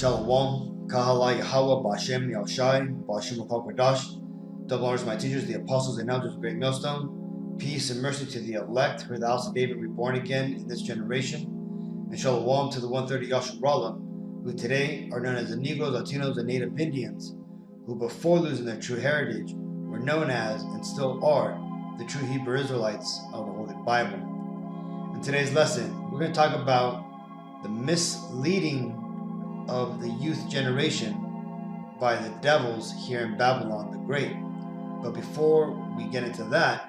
Shalom, Kahala Yahweh, Bashem, Yashayah, Bashem Kwadash. Double honors to my teachers, the apostles and elders of Great Millstone. Peace and mercy to the elect, who are the house of David reborn again in this generation. And Shalom to the 130 Yashayah, who today are known as the Negroes, Latinos, and Native Indians, who before losing their true heritage were known as, and still are, the true Hebrew Israelites of the Holy Bible. In today's lesson, we're going to talk about the misleading of the youth generation by the devils here in Babylon the Great. But before we get into that,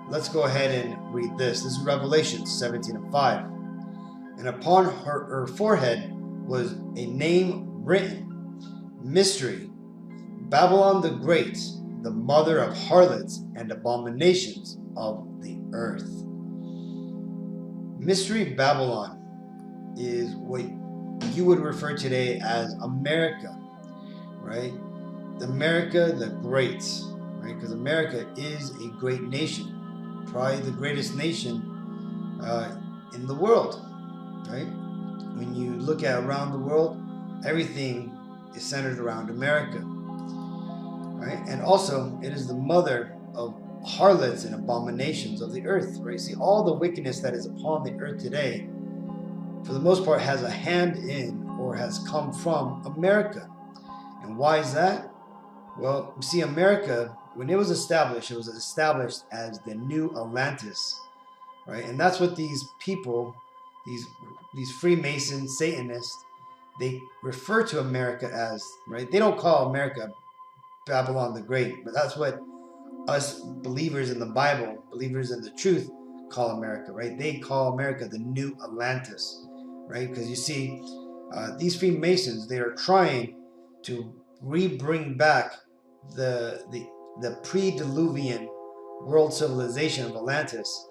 let's go ahead and read this. This is Revelation 17:5. And upon her forehead was a name written, Mystery, Babylon the Great, the mother of harlots and abominations of the earth. Mystery Babylon is what you would refer today as America, right? America the Great, right? Because America is a great nation, probably the greatest nation in the world, right? When you look at around the world, everything is centered around America, right? And also, it is the mother of harlots and abominations of the earth, right? See, all the wickedness that is upon the earth today, for the most part, has a hand in or has come from America. And why is that? Well, you see, America, when it was established as the new Atlantis, right? And that's what these people, these Freemasons, Satanists, they refer to America as, right? They don't call America Babylon the Great, but that's what us believers in the Bible, believers in the truth, call America, right? They call America the new Atlantis, right? Because you see, these Freemasons, they are trying to bring back the pre-Diluvian world civilization of Atlantis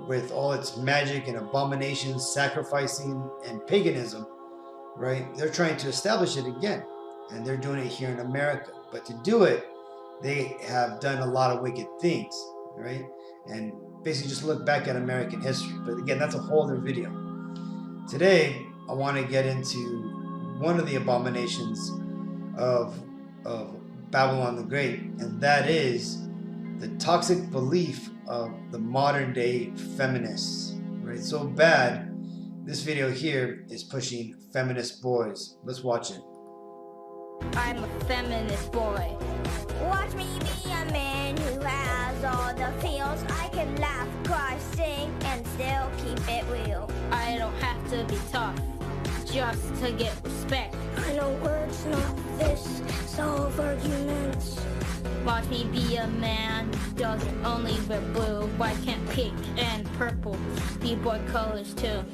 with all its magic and abominations, sacrificing and paganism, right? They're trying to establish it again, and they're doing it here in America. But to do it, they have done a lot of wicked things, right? And basically just look back at American history. But again, that's a whole other video. Today, I want to get into one of the abominations of Babylon the Great, and that is the toxic belief of the modern day feminists, right? So bad, this video here is pushing feminist boys. Let's watch it. I'm a feminist boy. Watch me be a man who has all the feels. I can laugh, cry, sing, and still keep it real. I don't have to be tough just to get respect. I know words not this, solve arguments. Watch me be a man who doesn't only wear blue. Why can't pink and purple be boy colors too?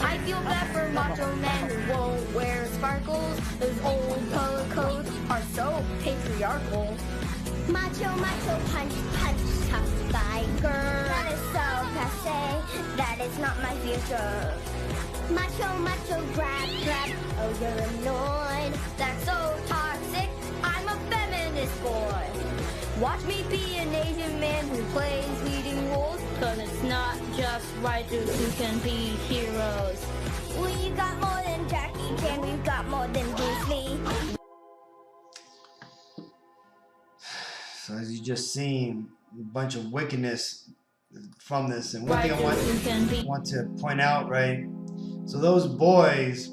I feel bad for macho men who won't wear sparkles. Those old color codes are so patriarchal. Macho, punch, tough guy, girl. That is so passe, that is not my future. Macho, grab, oh you're annoyed. That's so toxic, I'm a feminist boy. Watch me be an Asian man who plays leading roles. Cause it's not just writers who can be heroes. We got more than Jackie Chan, we've got more than Bruce Lee. So as you just seen, a bunch of wickedness from this. And one thing I want to point out, right? So those boys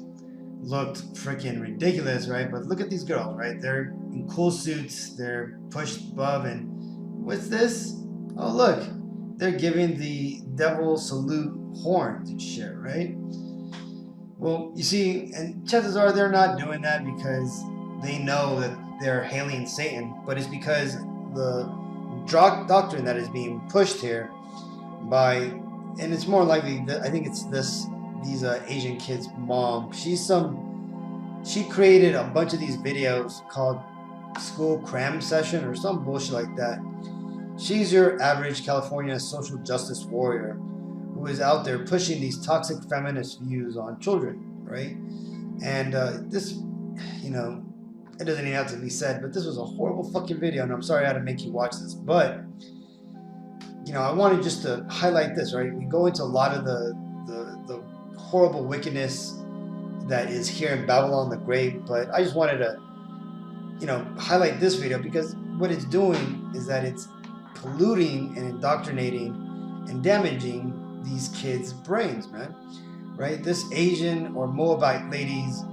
looked freaking ridiculous, right? But look at these girls, right? They're in cool suits, they're pushed above, and what's this? Oh, look, they're giving the devil salute horns and shit, right? Well, you see, and chances are they're not doing that because they know that they're hailing Satan, but it's because the doctrine that is being pushed here by, and it's more likely that I think it's these Asian kids' mom. She created a bunch of these videos called School Cram Session or some bullshit like that. She's your average California social justice warrior who is out there pushing these toxic feminist views on children, right? And this, you know, it doesn't even have to be said, but this was a horrible fucking video, and I'm sorry I had to make you watch this. But, you know, I wanted just to highlight this, right? We go into a lot of the horrible wickedness that is here in Babylon the Great. But I just wanted to, highlight this video because what it's doing is that it's polluting and indoctrinating and damaging these kids' brains, man. Right? This Asian or Moabite ladies,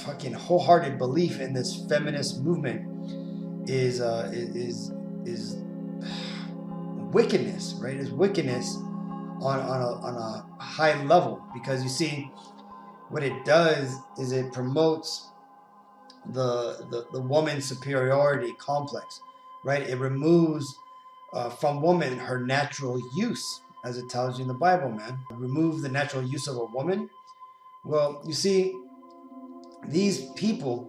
fucking wholehearted belief in this feminist movement is wickedness, right? Is wickedness on a high level, because you see what it does is it promotes the woman's superiority complex, right? It removes from woman her natural use, as it tells you in the Bible, man. Remove the natural use of a woman. Well, you see, these people,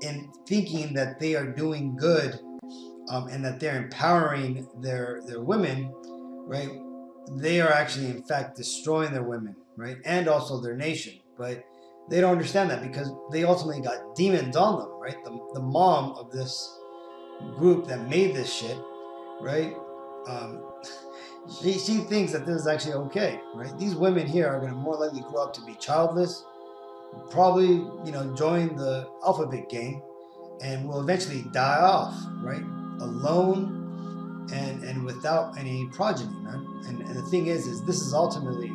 in thinking that they are doing good and that they're empowering their women, right? They are actually, in fact, destroying their women, right? And also their nation. But they don't understand that because they ultimately got demons on them, right? The mom of this group that made this shit, right? She thinks that this is actually okay, right? These women here are going to more likely grow up to be childless, probably, join the alphabet gang, and will eventually die off, right? Alone and without any progeny, man. And the thing is this is ultimately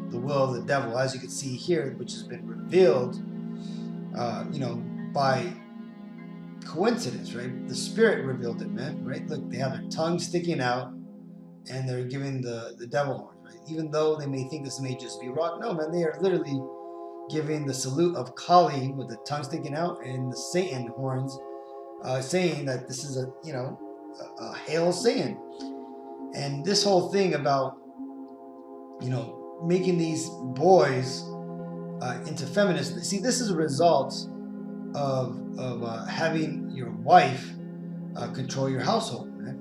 the will of the devil, as you can see here, which has been revealed, by coincidence, right? The Spirit revealed it, man, right? Look, they have their tongue sticking out, and they're giving the devil horns, right? Even though they may think this may just be rock, no, man, they are literally giving the salute of Kali with the tongue sticking out and the Satan horns, saying that this is a hail Satan. And this whole thing about making these boys into feminists. See, this is a result of having your wife control your household, man.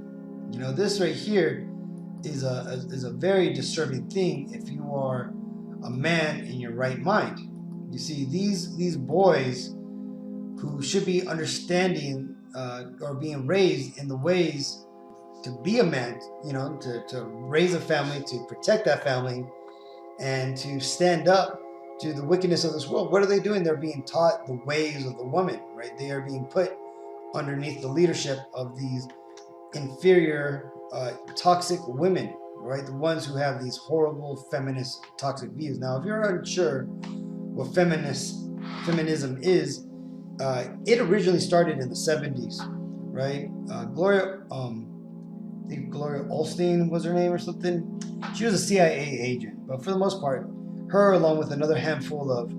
This right here is a very disturbing thing if you are a man in your right mind. You see, these boys who should be understanding or being raised in the ways to be a man, to raise a family, to protect that family, and to stand up to the wickedness of this world. What are they doing? They're being taught the ways of the woman, right? They are being put underneath the leadership of these inferior, toxic women, right? The ones who have these horrible feminist, toxic views. Now, if you're unsure what feminism is, it originally started in the 70s, right? Gloria Olstein was her name or something. She was a CIA agent, but for the most part, her along with another handful of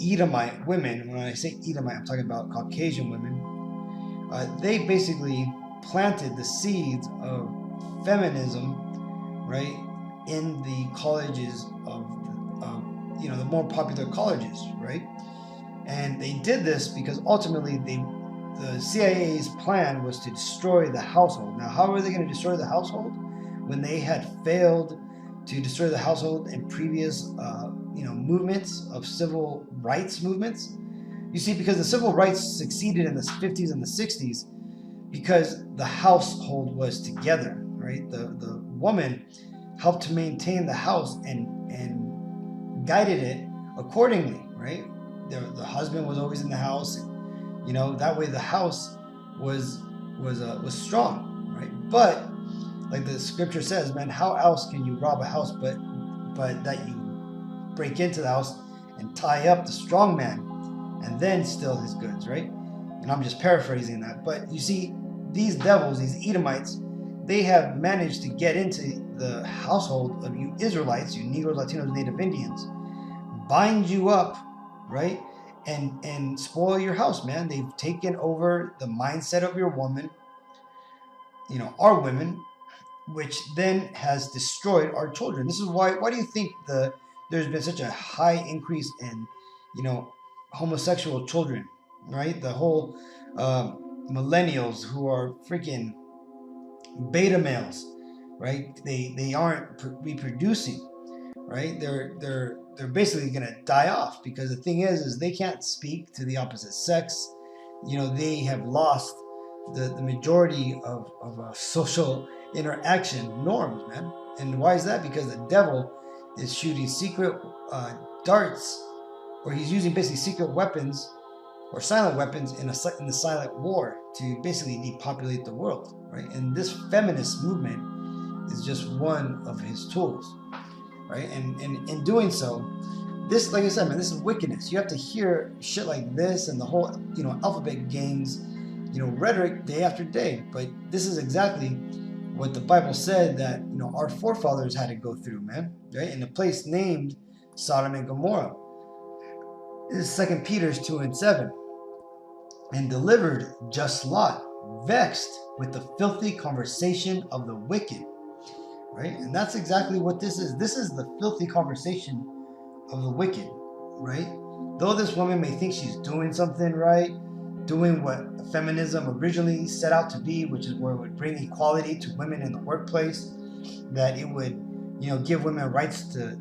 Edomite women, when I say Edomite, I'm talking about Caucasian women, they basically planted the seeds of feminism, right, in the colleges of the more popular colleges, right? And they did this because ultimately the CIA's plan was to destroy the household. Now, how are they going to destroy the household when they had failed to destroy the household in previous, movements of civil rights movements? You see, because the civil rights succeeded in the 50s and the 60s because the household was together, right? The woman helped to maintain the house and guided it accordingly, right? The husband was always in the house, and that way the house was strong, right? But like the scripture says, man, how else can you rob a house but that you break into the house and tie up the strong man and then steal his goods, right? And I'm just paraphrasing that. But you see, these devils, these Edomites, they have managed to get into the household of you Israelites, you Negroes, Latinos, Native Indians, bind you up, right? And spoil your house, man. They've taken over the mindset of your woman, our women, which then has destroyed our children. This is why do you think there's been such a high increase in, homosexual children, right? The whole millennials who are freaking beta males, right? They aren't reproducing, right? They're basically gonna die off because the thing is they can't speak to the opposite sex. They have lost the majority of social interaction norms, man. And why is that? Because the devil is shooting secret darts or he's using basically secret weapons or silent weapons in the silent war to basically depopulate the world, right? And this feminist movement is just one of his tools, right? And in doing so, this, like I said, man, this is wickedness. You have to hear shit like this and the whole, alphabet gangs, rhetoric day after day. But this is exactly what the Bible said that, our forefathers had to go through, man, right? In a place named Sodom and Gomorrah. This is 2 Peter 2:7. And delivered just Lot, vexed with the filthy conversation of the wicked, right? And that's exactly what this is. This is the filthy conversation of the wicked, right? Though this woman may think she's doing something right, doing what feminism originally set out to be, which is where it would bring equality to women in the workplace, that it would, give women rights to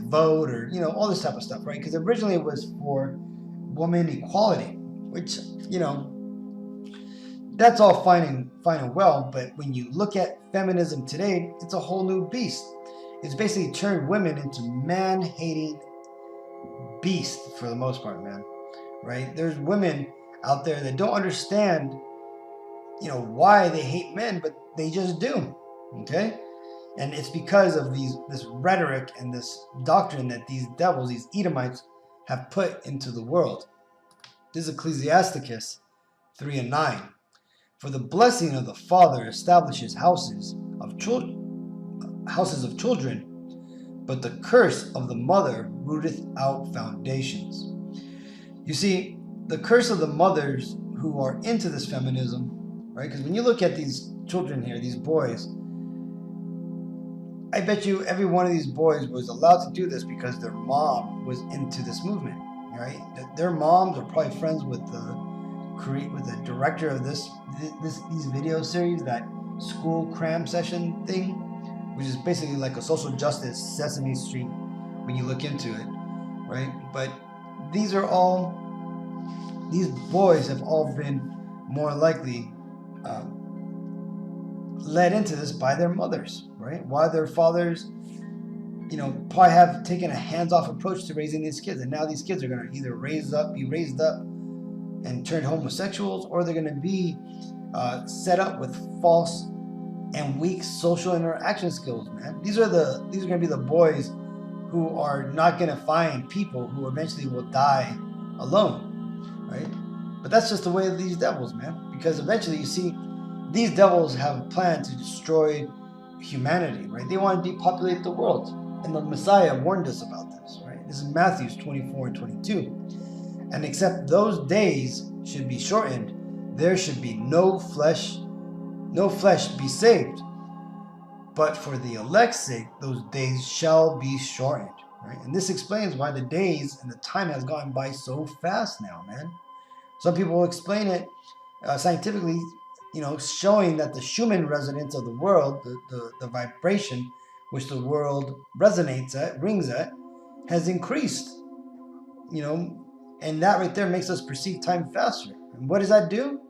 vote, or, all this type of stuff, right? Because originally it was for woman equality, which, that's all fine and well, but when you look at feminism today, it's a whole new beast. It's basically turned women into man-hating beasts for the most part, man, right? There's women out there that don't understand, why they hate men, but they just do, okay? And it's because of this rhetoric and this doctrine that these devils, these Edomites, have put into the world. This is Ecclesiasticus 3:9. For the blessing of the father establishes houses of children, but the curse of the mother rooteth out foundations. You see, the curse of the mothers who are into this feminism, right? Because when you look at these children here, these boys, I bet you every one of these boys was allowed to do this because their mom was into this movement, right? Their moms are probably friends with the director of these video series, that school cram session thing, which is basically like a social justice Sesame Street when you look into it, right? But these boys have all been more likely led into this by their mothers, right? While their fathers, probably have taken a hands-off approach to raising these kids, and now these kids are going to either be raised up and turned homosexuals, or they're going to be set up with false and weak social interaction skills, man. These are going to be the boys who are not going to find people who eventually will die alone, right? But that's just the way of these devils, man. Because eventually, you see, these devils have a plan to destroy humanity, right? They want to depopulate the world. And the Messiah warned us about this, right? This is Matthew 24:22. And except those days should be shortened, there should be no flesh be saved. But for the elect's sake, those days shall be shortened, right? And this explains why the days and the time has gone by so fast now, man. Some people will explain it scientifically, showing that the Schumann resonance of the world, the vibration which the world rings at, has increased, and that right there makes us perceive time faster. And what does that do?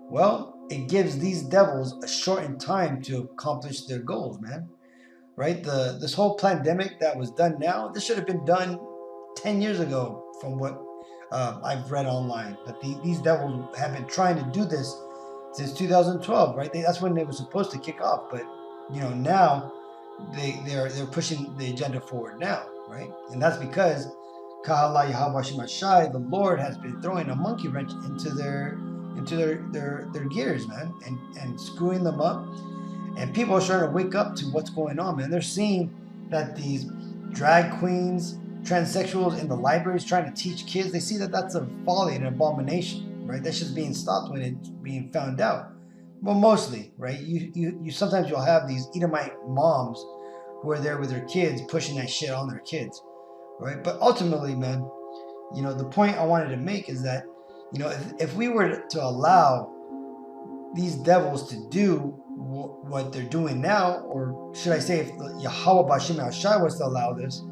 Well, it gives these devils a shortened time to accomplish their goals, man. Right? This whole pandemic that was done now, this should have been done 10 years ago, from what I've read online. That these devils have been trying to do this since 2012, right? That's when they were supposed to kick off. But now they're pushing the agenda forward now, right? And that's because the Lord has been throwing a monkey wrench into their gears, man, and screwing them up. And people are starting to wake up to what's going on, man. They're seeing that these drag queens, transsexuals in the libraries trying to teach kids, they see that that's a folly and an abomination, right? That's just being stopped when it's being found out. Well, mostly, right? You sometimes you'll have these Edomite moms who are there with their kids pushing that shit on their kids, right? But ultimately, man, the point I wanted to make is that, if we were to allow these devils to do what they're doing now, or should I say, if Yahweh Bashim Yashayah was to allow this,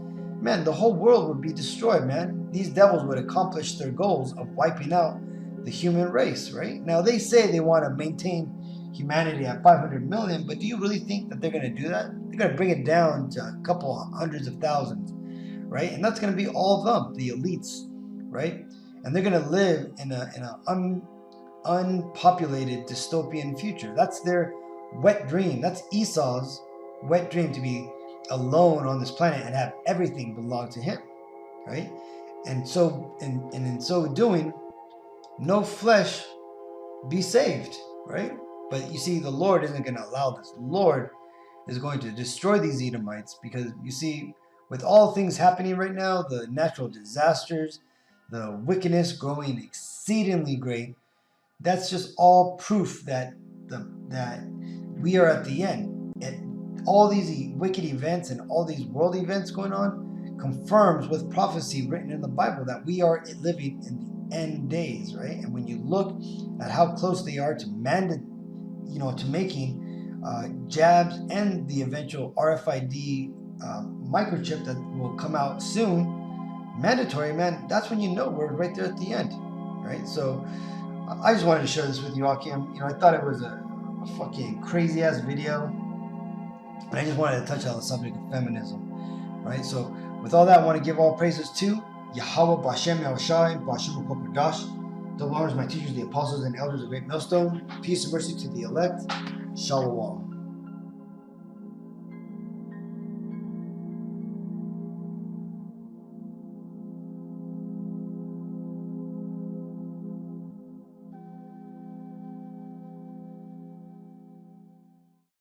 man, the whole world would be destroyed, man. These devils would accomplish their goals of wiping out the human race, right? Now, they say they want to maintain humanity at 500 million, but do you really think that they're going to do that? They're going to bring it down to a couple hundreds of thousands, right? And that's going to be all of them, the elites, right? And they're going to live in an unpopulated dystopian future. That's their wet dream. That's Esau's wet dream, to be alone on this planet and have everything belong to him, right? And so, and in so doing, no flesh be saved, right? But you see, the Lord isn't going to allow this. The Lord is going to destroy these Edomites, because you see, with all things happening right now, the natural disasters, the wickedness growing exceedingly great, that's just all proof that that we are at the end. And all these wicked events and all these world events going on confirms with prophecy written in the Bible that we are living in the end days, right? And when you look at how close they are to to making jabs and the eventual RFID microchip that will come out soon, mandatory, man, that's when you know we're right there at the end, right? So I just wanted to share this with you, Akim. I thought it was a fucking crazy ass video, and I just wanted to touch on the subject of feminism, right? So with all that, I want to give all praises to Yahweh, Bashem, Yashayah, Bashem, Kokodash. Double honors my teachers, the apostles and elders of Great Millstone. Peace and mercy to the elect. Shalom.